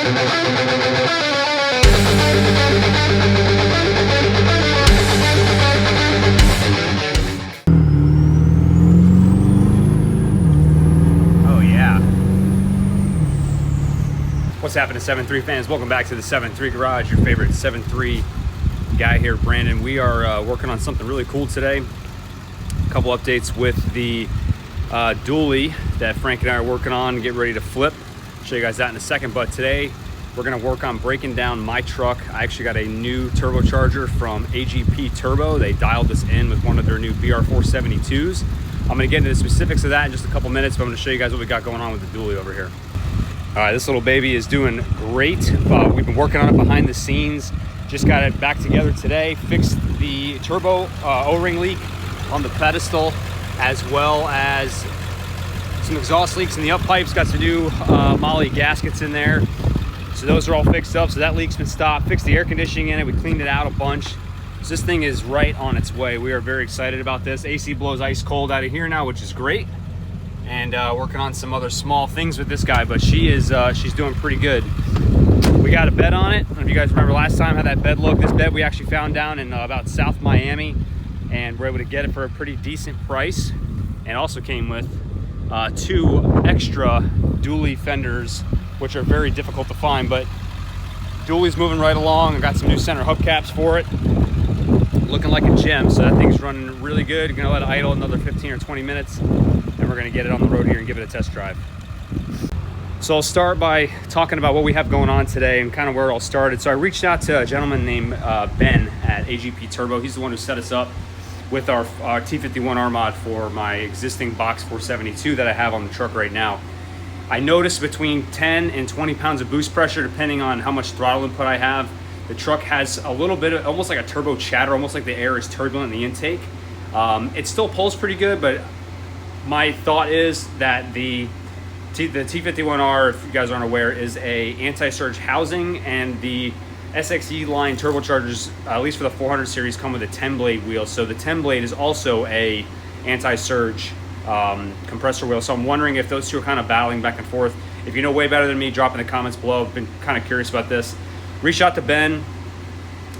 What's happening, 7.3 fans? Welcome back to the 7.3 Garage, your favorite 7.3 guy here, Brandon. We are working on something really cool today. A couple updates with the dually that Frank and I are working on, get ready to flip. I'll show you guys that in a second, but today we're gonna work on breaking down my truck. I actually got a new turbocharger from AGP Turbo. They dialed this in with one of their new BR472s. I'm gonna get into the specifics of that in just a couple minutes, but I'm gonna show you guys what we got going on with the dually over here. All right, this little baby is doing great. We've been working on it behind the scenes. Just got it back together today. Fixed the turbo O-ring leak on the pedestal, as well as some exhaust leaks in the up pipes. Got some new moly gaskets in there. So those are all fixed up. So that leak's been stopped. Fixed the air conditioning in it. We cleaned it out a bunch. So this thing is right on its way. We are very excited about this. AC blows ice cold out of here now, which is great. And working on some other small things with this guy, but she's doing pretty good. We got a bed on it. I don't know if you guys remember last time how that bed looked. This bed we actually found down in about South Miami, and we're able to get it for a pretty decent price. And also came with 2 extra dually fenders, which are very difficult to find, but dually's moving right along. I got some new center hubcaps for it. Looking like a gem, so that thing's running really good. Gonna let it idle another 15 or 20 minutes, and we're gonna get it on the road here and give it a test drive. So I'll start by talking about what we have going on today and kind of where it all started. So I reached out to a gentleman named Ben at AGP Turbo. He's the one who set us up with our T51R mod for my existing box 472 that I have on the truck right now. I noticed between 10 and 20 pounds of boost pressure, depending on how much throttle input I have. The truck has a little bit of almost like a turbo chatter, almost like the air is turbulent in the intake. It still pulls pretty good, but my thought is that the T51R, if you guys aren't aware, is a anti-surge housing, and the SXE line turbochargers, at least for the 400 series, come with a 10 blade wheel. So the 10 blade is also a anti-surge compressor wheel. So I'm wondering if those two are kind of battling back and forth. If you know way better than me, drop in the comments below. I've been kind of curious about this. Reached out to Ben,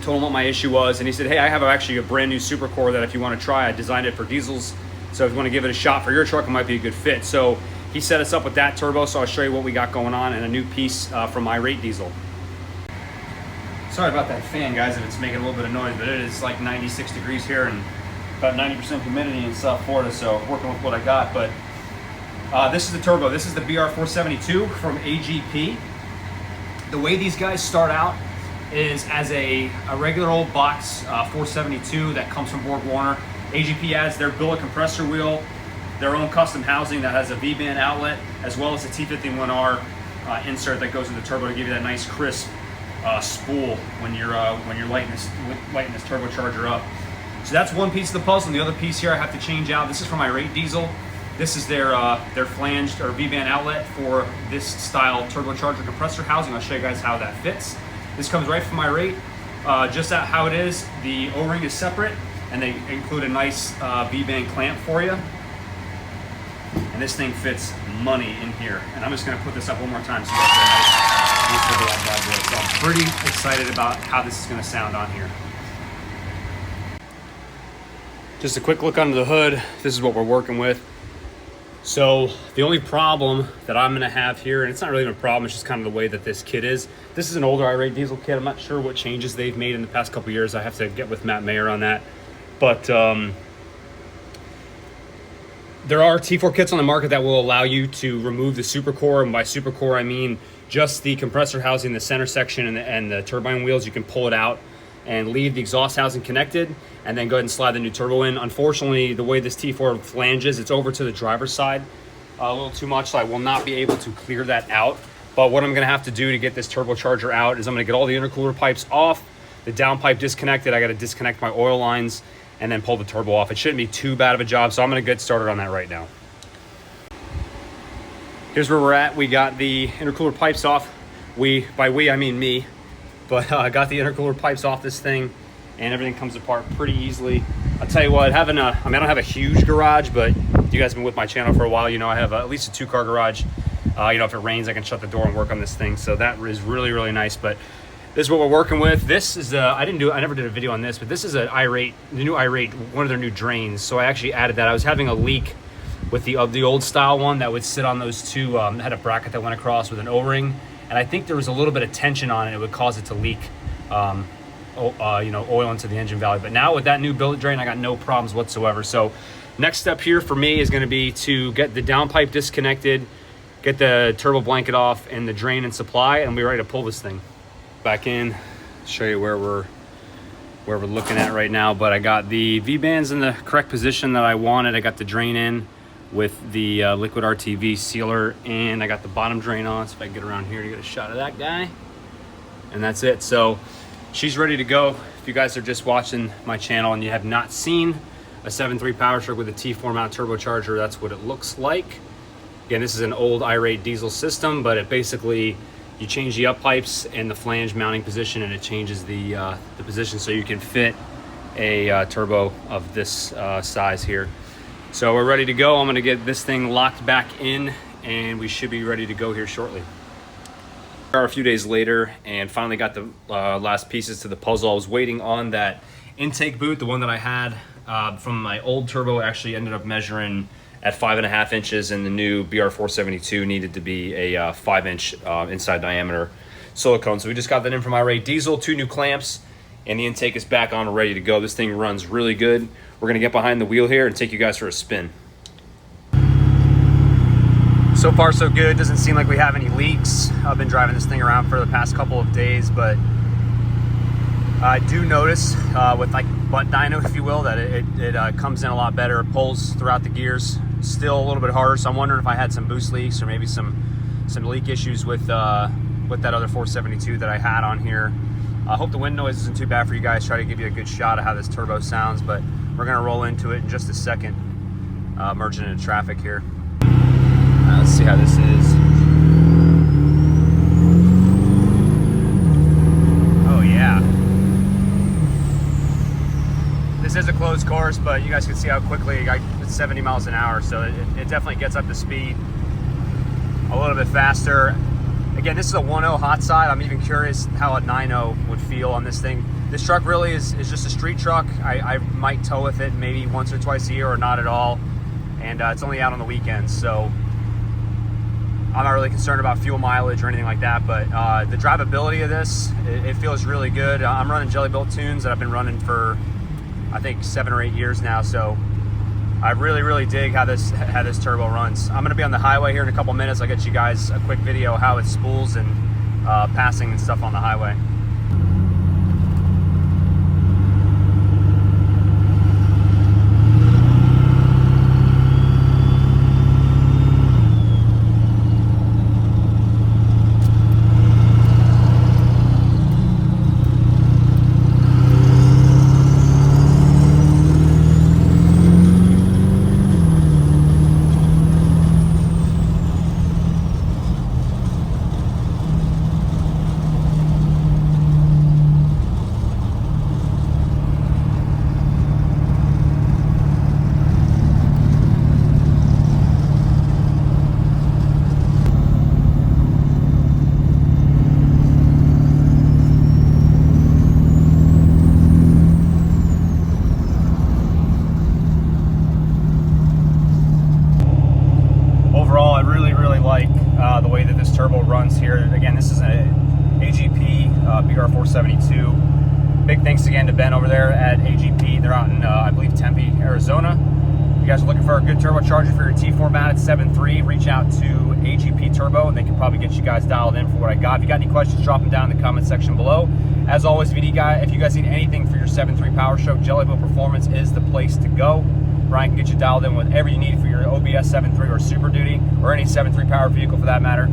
told him what my issue was, and he said, hey, I have actually a brand new Supercore that if you want to try, I designed it for diesels. So if you want to give it a shot for your truck, it might be a good fit. So he set us up with that turbo, so I'll show you what we got going on, and a new piece from my rate diesel. Sorry about that fan, guys, if it's making a little bit of noise, but it is like 96 degrees here and about 90% humidity in South Florida, so working with what I got. But this is the turbo. This is the BR472 from AGP. The way these guys start out is as a regular old box 472 that comes from Borg Warner. AGP adds their billet compressor wheel, their own custom housing that has a V-band outlet, as well as a T51R insert that goes in the turbo to give you that nice crisp spool when you're lighting this turbocharger up. So that's one piece of the puzzle. And the other piece here I have to change out. This is for my rate diesel. This is their flanged or V-band outlet for this style turbocharger compressor housing. I'll show you guys how that fits. This comes right from my rate. Just how it is. The O-ring is separate, and they include a nice V-band clamp for you. And this thing fits money in here. And I'm just gonna put this up one more time so you guys get a nice look at that bad boy. So I'm pretty excited about how this is gonna sound on here. Just a quick look under the hood. This is what we're working with. So the only problem that I'm gonna have here, and it's not really even a problem, it's just kind of the way that this kit is. This is an older iRate diesel kit. I'm not sure what changes they've made in the past couple of years. I have to get with Matt Mayer on that. But there are T4 kits on the market that will allow you to remove the Supercore, and by Supercore I mean just the compressor housing, the center section, and the turbine wheels. You can pull it out and leave the exhaust housing connected, and then go ahead and slide the new turbo in. Unfortunately, the way this T4 flanges, it's over to the driver's side a little too much, so I will not be able to clear that out. But what I'm gonna have to do to get this turbocharger out is I'm gonna get all the intercooler pipes off, the downpipe disconnected. I gotta disconnect my oil lines and then pull the turbo off. It shouldn't be too bad of a job, so I'm gonna get started on that right now. Here's where we're at. We got the intercooler pipes off. By we, I mean me. But I got the intercooler pipes off this thing, and everything comes apart pretty easily. I'll tell you what, I mean, I don't have a huge garage, but you guys have been with my channel for a while. You know I have at least a 2-car garage. You know, if it rains, I can shut the door and work on this thing. So that is really, really nice. But this is what we're working with. This is I never did a video on this, but this is an the new Irate, one of their new drains. So I actually added that. I was having a leak with the old style one that would sit on those two, had a bracket that went across with an O-ring. And I think there was a little bit of tension on it. It would cause it to leak, you know, oil into the engine valley. But now with that new billet drain, I got no problems whatsoever. So next step here for me is going to be to get the downpipe disconnected, get the turbo blanket off and the drain and supply, and we're ready to pull this thing back in. Show you where we're looking at right now. But I got the V-bands in the correct position that I wanted. I got the drain in with the liquid RTV sealer, and I got the bottom drain on. So if I can get around here to get a shot of that guy, and that's it. So she's ready to go. If you guys are just watching my channel and you have not seen a 7.3 power stroke with a T4 mount turbocharger, that's what it looks like. Again, this is an old Irate diesel system, but it basically, you change the up pipes and the flange mounting position, and it changes the position so you can fit a turbo of this size here. So we're ready to go. I'm gonna get this thing locked back in, and we should be ready to go here shortly. We are a few days later and finally got the last pieces to the puzzle. I was waiting on that intake boot, the one that I had from my old turbo. Actually ended up measuring at 5.5 inches, and the new BR472 needed to be a 5-inch inside diameter silicone. So we just got that in from Irate Diesel, 2 new clamps, and the intake is back on and ready to go. This thing runs really good. We're gonna get behind the wheel here and take you guys for a spin. So far so good. Doesn't seem like we have any leaks. I've been driving this thing around for the past couple of days, but I do notice with like butt dyno, if you will, that it comes in a lot better. It pulls throughout the gears. Still a little bit harder, so I'm wondering if I had some boost leaks or maybe some leak issues with that other 472 that I had on here. I hope the wind noise isn't too bad for you guys. Try to give you a good shot of how this turbo sounds, but we're gonna roll into it in just a second, merging into traffic here. Let's see how this is. Oh yeah. This is a closed course, but you guys can see how quickly it's 70 miles an hour, so it definitely gets up to speed a little bit faster. Again, this is a 1.0 hot side. I'm even curious how a 9.0 would feel on this thing. This truck really is just a street truck. I might tow with it maybe once or twice a year or not at all. And it's only out on the weekends, so I'm not really concerned about fuel mileage or anything like that. But the drivability of this, it feels really good. I'm running Jelly Built tunes that I've been running for, I think, 7 or 8 years now. So I really dig how this turbo runs. I'm gonna be on the highway here in a couple minutes. I'll get you guys a quick video how it spools and passing and stuff on the highway. The way that this turbo runs here. Again, this is an AGP BR472. Big thanks again to Ben over there at AGP. They're out in, I believe, Tempe, Arizona. If you guys are looking for a good turbocharger for your T4 mounted 7.3, reach out to AGP Turbo, and they can probably get you guys dialed in for what I got. If you got any questions, drop them down in the comment section below. As always, if you guys need anything for your 7.3 power stroke, Jelly Built Performance is the place to go. Brian can get you dialed in with whatever you need for your OBS 7.3 or Super Duty, or any 7.3 power vehicle for that matter.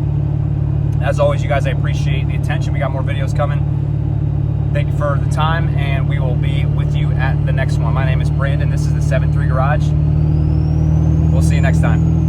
As always, you guys, I appreciate the attention. We got more videos coming. Thank you for the time, and we will be with you at the next one. My name is Brandon. This is the 7.3 Garage. We'll see you next time.